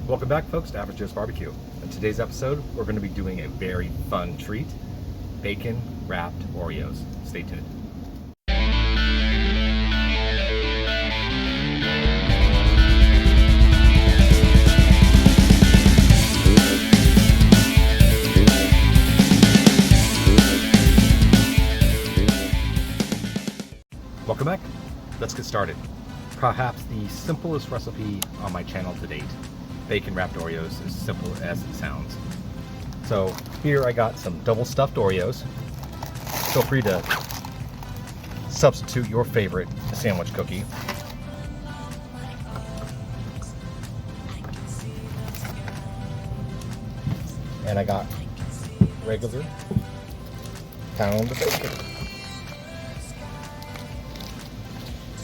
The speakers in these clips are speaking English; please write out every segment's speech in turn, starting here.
Welcome back, folks, to Average Joe's Barbecue. In today's episode, we're going to be doing a very fun treat, bacon wrapped Oreos. Stay tuned. Welcome back. Let's get started. Perhaps the simplest recipe on my channel to date. Bacon wrapped Oreos, as simple as it sounds. So here I got some double stuffed Oreos. Feel free to substitute your favorite sandwich cookie. And I got regular pound of bacon.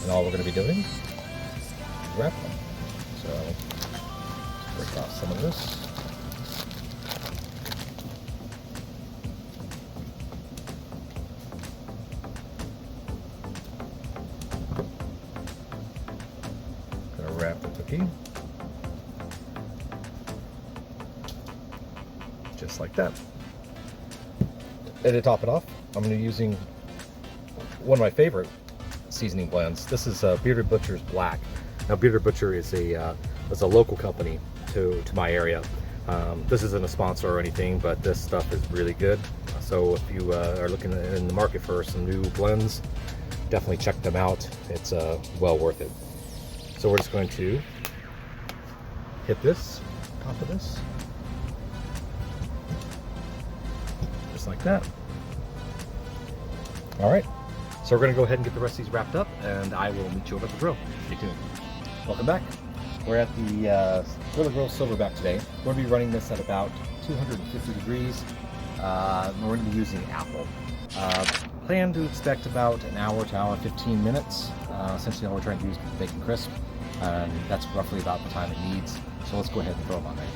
And all we're going to be doing is wrap them. So break off some of this. Gonna wrap the cookie just like that. And to top it off, I'm going to be using one of my favorite seasoning blends. This is Bearded Butcher's Black. Now, Bearded Butcher is a local company to my area. This isn't a sponsor or anything, but this stuff is really good. So if you are looking in the market for some new blends, definitely check them out. It's well worth it. So we're just going to hit this, top of this, just like that. All right. So we're going to go ahead and get the rest of these wrapped up, and I will meet you over at the grill. Stay tuned. Welcome back. We're at the Grill Silverback today. We're going to be running this at about 250 degrees. We're going to be using apple. Plan to expect about an hour to hour 15 minutes. Essentially all we're trying to do is get the bacon crisp. That's roughly about the time it needs. So let's go ahead and throw them on there.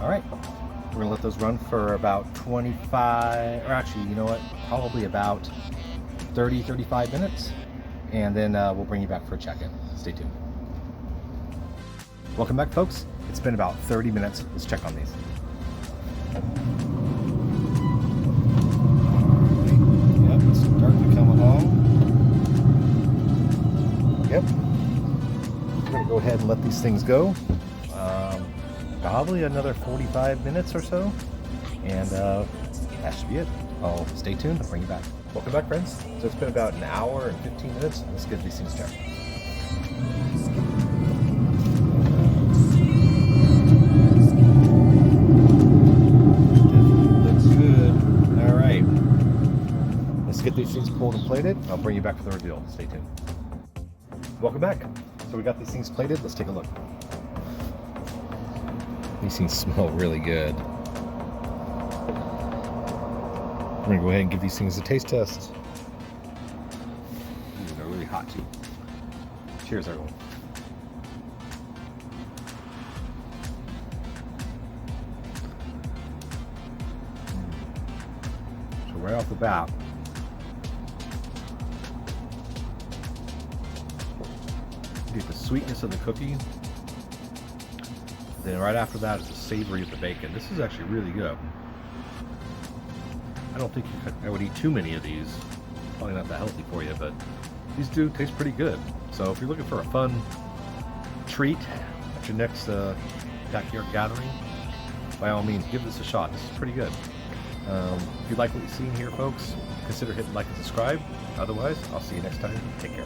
All right, we're gonna let those run for about 25, or actually, you know what, probably about 30-35 minutes, and then we'll bring you back for a check-in. Stay tuned. Welcome back, folks. It's been about 30 minutes. Let's check on these. Yep, it's starting to come along. Yep. We're gonna go ahead and let these things go. Probably another 45 minutes or so, and that should be it. I'll stay tuned. I'll bring you back. Welcome back, friends. So it's been about an hour and 15 minutes. Let's get these things checked. Looks good. All right. Let's get these things pulled and plated. I'll bring you back for the reveal. Stay tuned. Welcome back. So we got these things plated. Let's take a look. These things smell really good. We're gonna go ahead and give these things a taste test. These are really hot too. Cheers, everyone. So right off the bat, you get the sweetness of the cookie. Then right after that is the savory of the bacon. This is actually really good. I don't think I would eat too many of these. Probably not that healthy for you, but these do taste pretty good. So if you're looking for a fun treat at your next backyard gathering, by all means, give this a shot. This is pretty good. If you like what you've seen here, folks, consider hitting like and subscribe. Otherwise, I'll see you next time. Take care.